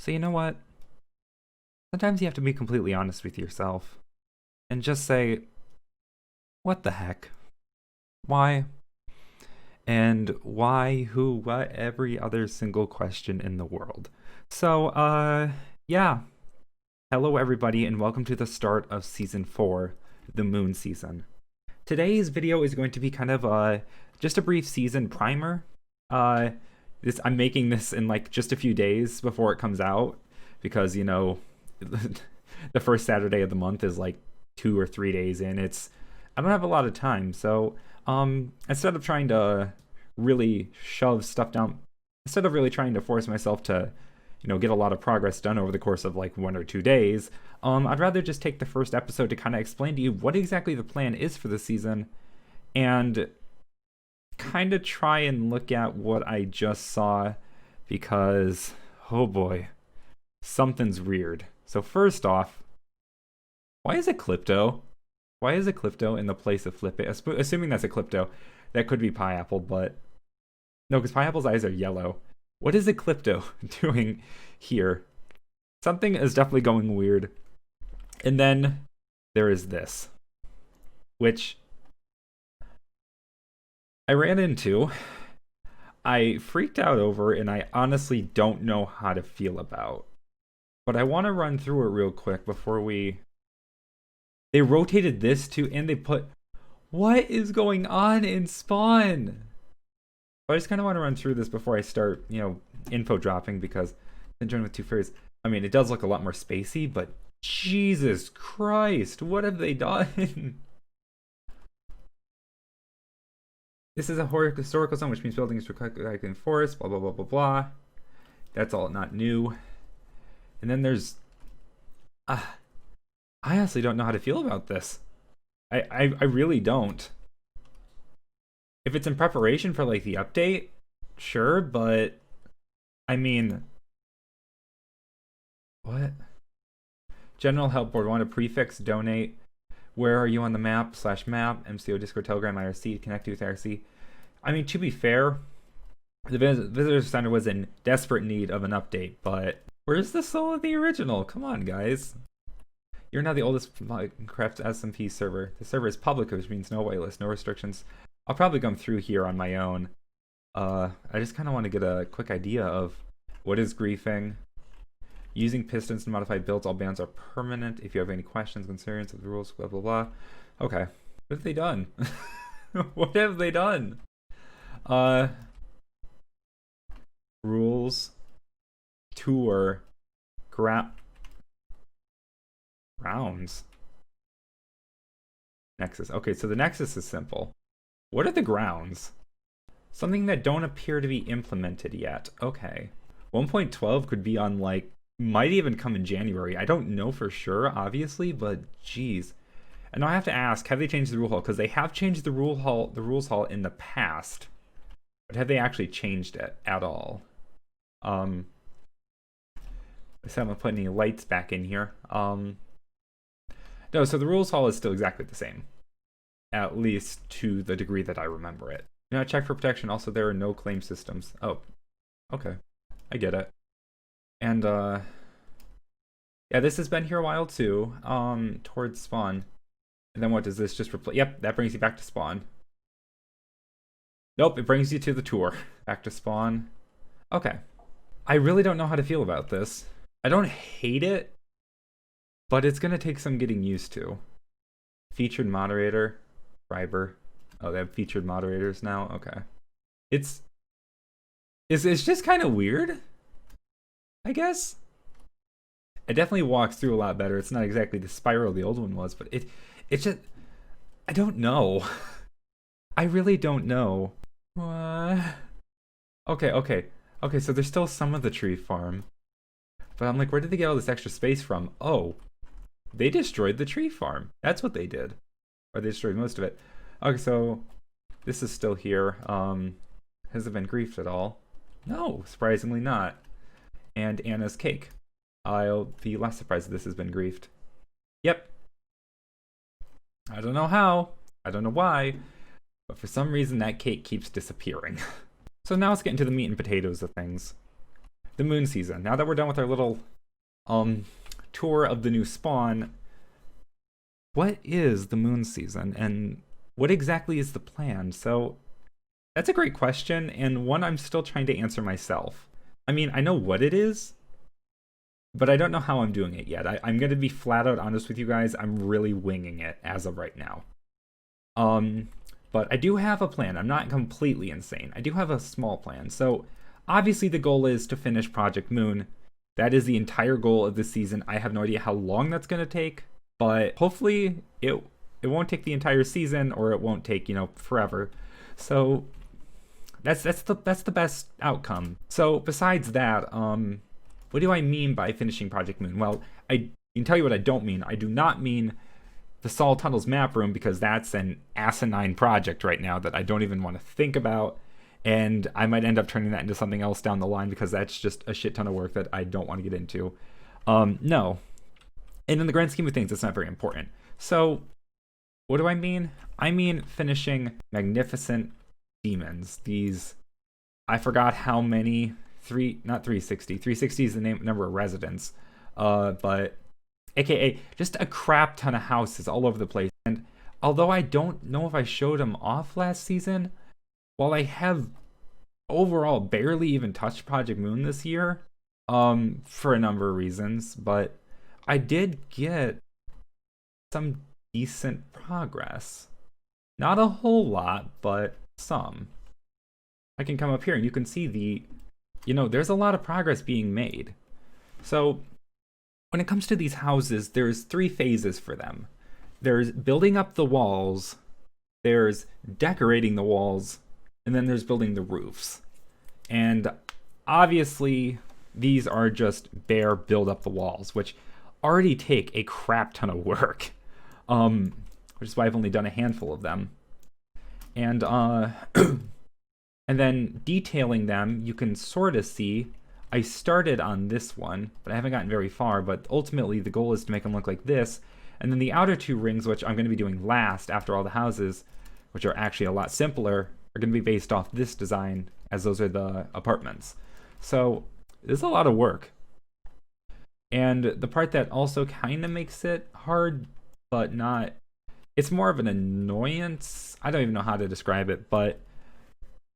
So you know what? Sometimes you have to be completely honest with yourself and just say, what the heck? Why? And why, who, what, every other single question in the world. So, yeah. Hello, everybody, and welcome to the start of Season 4, the Moon Season. Today's video is going to be kind of just a brief season primer. I'm making this in like just a few days before it comes out because, you know, the first Saturday of the month is like 2 or 3 days in. I don't have a lot of time, so instead of trying to really shove stuff down, instead of really trying to force myself to, you know, get a lot of progress done over the course of like 1 or 2 days, I'd rather just take the first episode to kind of explain to you what exactly the plan is for the season and kind of try and look at what I just saw because, oh boy, something's weird. So first off, why is it Clipto? Why is it Clipto in the place of Flip It? Assuming that's a Clipto, that could be Pineapple, but no, because Pineapple's eyes are yellow. What is Eclipto doing here? Something is definitely going weird. And then there is this, which I ran into, I freaked out over, and I honestly don't know how to feel about. But I want to run through it real quick before we... They rotated this too, and they put... What is going on in Spawn? I just kind of want to run through this before I start, you know, info dropping, because Syndrome with Two Fairies, I mean, it does look a lot more spacey, but Jesus Christ, what have they done? This is a historical zone, which means buildings like in forests, blah, blah, blah, blah, blah. That's all not new. And then there's... I honestly don't know how to feel about this. I really don't. If it's in preparation for like the update, sure, but I mean, what? General Help Board, want a prefix, donate. Where are you on the map? /map, MCO, Discord, Telegram, IRC, connect with IRC. I mean, to be fair, the Visitor Center was in desperate need of an update, but where's the soul of the original? Come on, guys. You're now the oldest Minecraft SMP server. The server is public, which means no whitelist, no restrictions. I'll probably come through here on my own. I just kind of want to get a quick idea of what is griefing. Using pistons to modify builds, all bans are permanent. If you have any questions, concerns of the rules, blah, blah, blah. Okay. What have they done? What have they done? Rules. Tour. Rounds. Nexus. Okay, so the Nexus is simple. What are the grounds? Something that don't appear to be implemented yet. Okay. 1.12 could be on, like, might even come in January. I don't know for sure, obviously, but geez. And now I have to ask, have they changed the rule hall? Because they have changed the rules hall in the past. But have they actually changed it at all? I haven't put any lights back in here. No, so the rules hall is still exactly the same. At least to the degree that I remember it. You know, check for protection. Also, there are no claim systems. Oh, okay. I get it. And, yeah, this has been here a while, too. Towards spawn. And then what does this just replace? Yep, that brings you back to spawn. Nope, it brings you to the tour. Back to spawn. Okay. I really don't know how to feel about this. I don't hate it, but it's going to take some getting used to. Featured moderator. Riber. Oh, they have featured moderators now? Okay. It's just kind of weird, I guess. It definitely walks through a lot better. It's not exactly the spiral the old one was, but it's just... I don't know. I really don't know. Okay, so there's still some of the tree farm. But I'm like, where did they get all this extra space from? Oh, they destroyed the tree farm. That's what they did. Or they destroyed most of it. Okay, so this is still here. Has it been griefed at all? No, surprisingly not. And Anna's cake. I'll be less surprised if this has been griefed. Yep. I don't know how. I don't know why. But for some reason that cake keeps disappearing. So now let's get into the meat and potatoes of things. the moon season. Now that we're done with our little tour of the new spawn, what is the moon season and what exactly is the plan? So that's a great question, and one I'm still trying to answer myself. I mean, I know what it is, but I don't know how I'm doing it yet. I'm going to be flat out honest with you guys. I'm really winging it as of right now. But I do have a plan. I'm not completely insane. I do have a small plan. So obviously the goal is to finish Project Moon. That is the entire goal of this season. I have no idea how long that's going to take, but hopefully it won't take the entire season, or it won't take, forever. So that's the best outcome. So besides that, what do I mean by finishing Project Moon? Well, I can tell you what I don't mean. I do not mean the Sol Tunnels map room, because that's an asinine project right now that I don't even want to think about, and I might end up turning that into something else down the line, because that's just a shit ton of work that I don't want to get into. No. And in the grand scheme of things, it's not very important. So what do I mean? I mean finishing Magnificent Demons. These, I forgot how many, not 360. 360 is the number of residents, but aka just a crap ton of houses all over the place. And although I don't know if I showed them off last season, while I have overall barely even touched Project Moon this year, for a number of reasons, but I did get some decent progress. Not a whole lot, but some. I can come up here and you can see there's a lot of progress being made. So when it comes to these houses, there's 3 phases for them. There's building up the walls, there's decorating the walls, and then there's building the roofs. And obviously, these are just bare build up the walls, which already take a crap ton of work, which is why I've only done a handful of them. And and then detailing them, you can sort of see. I started on this one, but I haven't gotten very far, but ultimately the goal is to make them look like this. And then the outer 2 rings, which I'm going to be doing last after all the houses, which are actually a lot simpler, are going to be based off this design, as those are the apartments. So this is a lot of work. And the part that also kind of makes it hard, but not, it's more of an annoyance. I don't even know how to describe it, but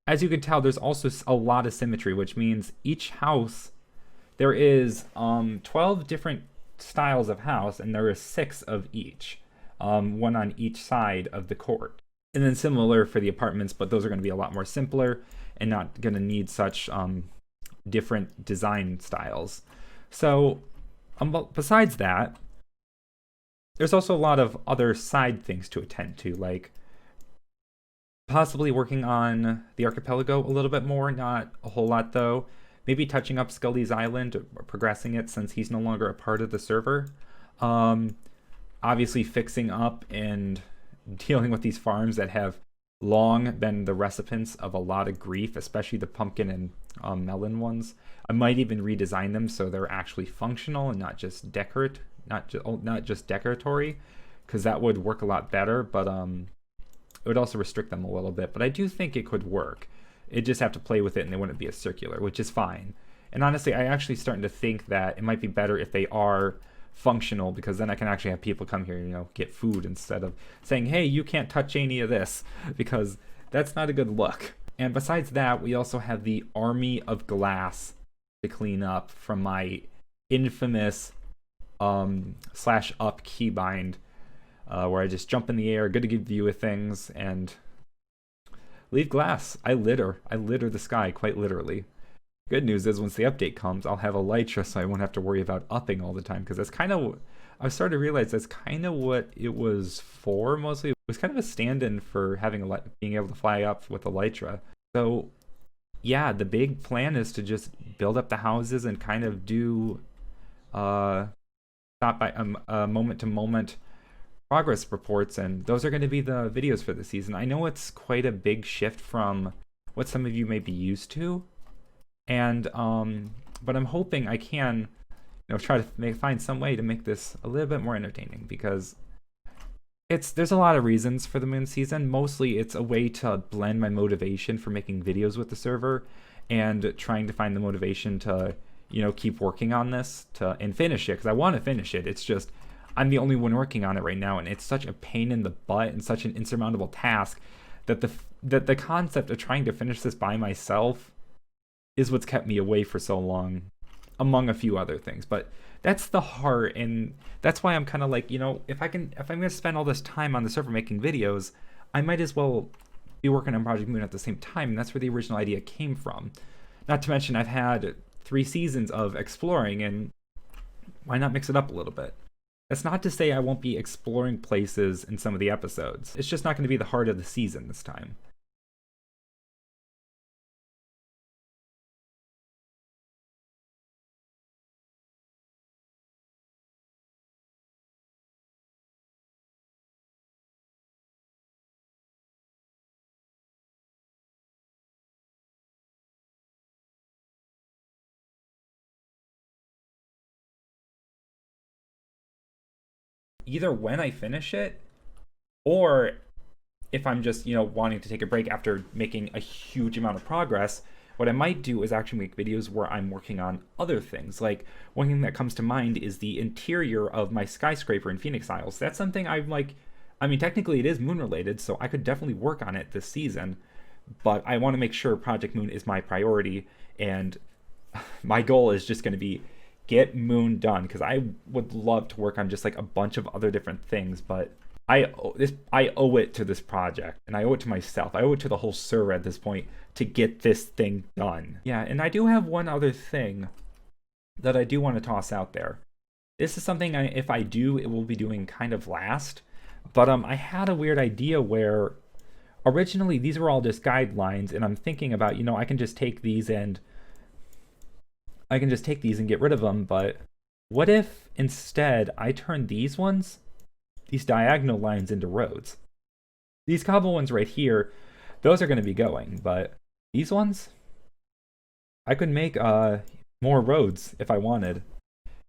as you can tell, there's also a lot of symmetry, which means each house, there is 12 different styles of house, and there is 6 of each, one on each side of the court. And then similar for the apartments, but those are going to be a lot more simpler and not going to need such different design styles. So besides that, there's also a lot of other side things to attend to, like possibly working on the archipelago a little bit more, not a whole lot though. Maybe touching up Scully's Island, or progressing it since he's no longer a part of the server. Obviously fixing up and dealing with these farms that have long been the recipients of a lot of grief, especially the pumpkin and melon ones. I might even redesign them so they're actually functional and not just not just decoratory, because that would work a lot better, but it would also restrict them a little bit, but I do think it could work. It just have to play with it and they wouldn't be as circular, which is fine. And honestly, I actually starting to think that it might be better if they are functional, because then I can actually have people come here, get food, instead of saying, hey, you can't touch any of this, because that's not a good look. And besides that, we also have the army of glass to clean up from my infamous /up keybind, where I just jump in the air, get a good view of things, and leave glass. I litter the sky, quite literally. Good news is, once the update comes, I'll have Elytra, so I won't have to worry about upping all the time, because that's kind of, I've started to realize that's kind of what it was for, mostly. It was kind of a stand-in for being able to fly up with Elytra. So, yeah, the big plan is to just build up the houses and kind of do stop by moment-to-moment progress reports, and those are going to be the videos for the season. I know it's quite a big shift from what some of you may be used to, and but I'm hoping I can try to find some way to make this a little bit more entertaining, because there's a lot of reasons for the moon season. Mostly it's a way to blend my motivation for making videos with the server and trying to find the motivation to keep working on this and finish it, because I want to finish it. It's just I'm the only one working on it right now, and it's such a pain in the butt and such an insurmountable task that the concept of trying to finish this by myself is what's kept me away for so long, among a few other things. But that's the heart, and that's why I'm kind of like, if I'm going to spend all this time on the server making videos, I might as well be working on Project Moon at the same time, and that's where the original idea came from. Not to mention, I've had 3 seasons of exploring, and why not mix it up a little bit? That's not to say I won't be exploring places in some of the episodes. It's just not going to be the heart of the season this time. Either when I finish it, or if I'm just, wanting to take a break after making a huge amount of progress, what I might do is actually make videos where I'm working on other things. Like, one thing that comes to mind is the interior of my skyscraper in Phoenix Isles. That's something I'm like, I mean, technically it is moon related, so I could definitely work on it this season, but I want to make sure Project Moon is my priority, and my goal is just going to be get Moon done, because I would love to work on just like a bunch of other different things, but I owe it to this project, and I owe it to myself. I owe it to the whole server at this point to get this thing done. Yeah, and I do have one other thing that I do want to toss out there. This is something if I do, it will be doing kind of last, but I had a weird idea where originally these were all just guidelines, and I'm thinking about, I can just take these and get rid of them, but what if instead I turn these diagonal lines into roads? These cobble ones right here, those are going to be going, but these ones, I could make more roads if I wanted,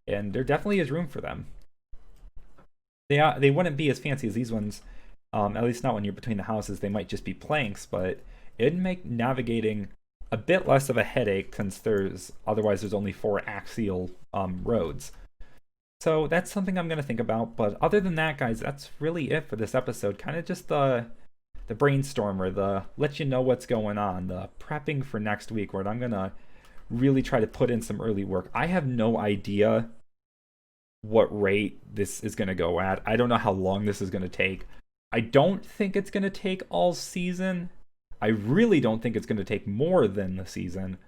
and there definitely is room for them. They wouldn't be as fancy as these ones, at least not when you're between the houses. They might just be planks, but it'd make navigating a bit less of a headache, since otherwise there's only 4 axial roads. So that's something I'm going to think about. But other than that, guys, that's really it for this episode. Kind of just the brainstormer, the let you know what's going on, the prepping for next week, where I'm going to really try to put in some early work. I have no idea what rate this is going to go at. I don't know how long this is going to take. I don't think it's going to take all season. I really don't think it's going to take more than the season,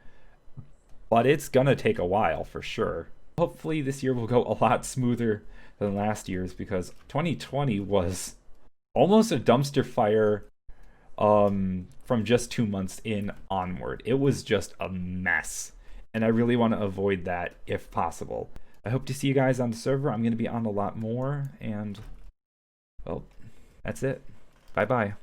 but it's going to take a while for sure. Hopefully this year will go a lot smoother than last year's, because 2020 was almost a dumpster fire from just 2 months in onward. It was just a mess, and I really want to avoid that if possible. I hope to see you guys on the server. I'm going to be on a lot more, and well, that's it. Bye-bye.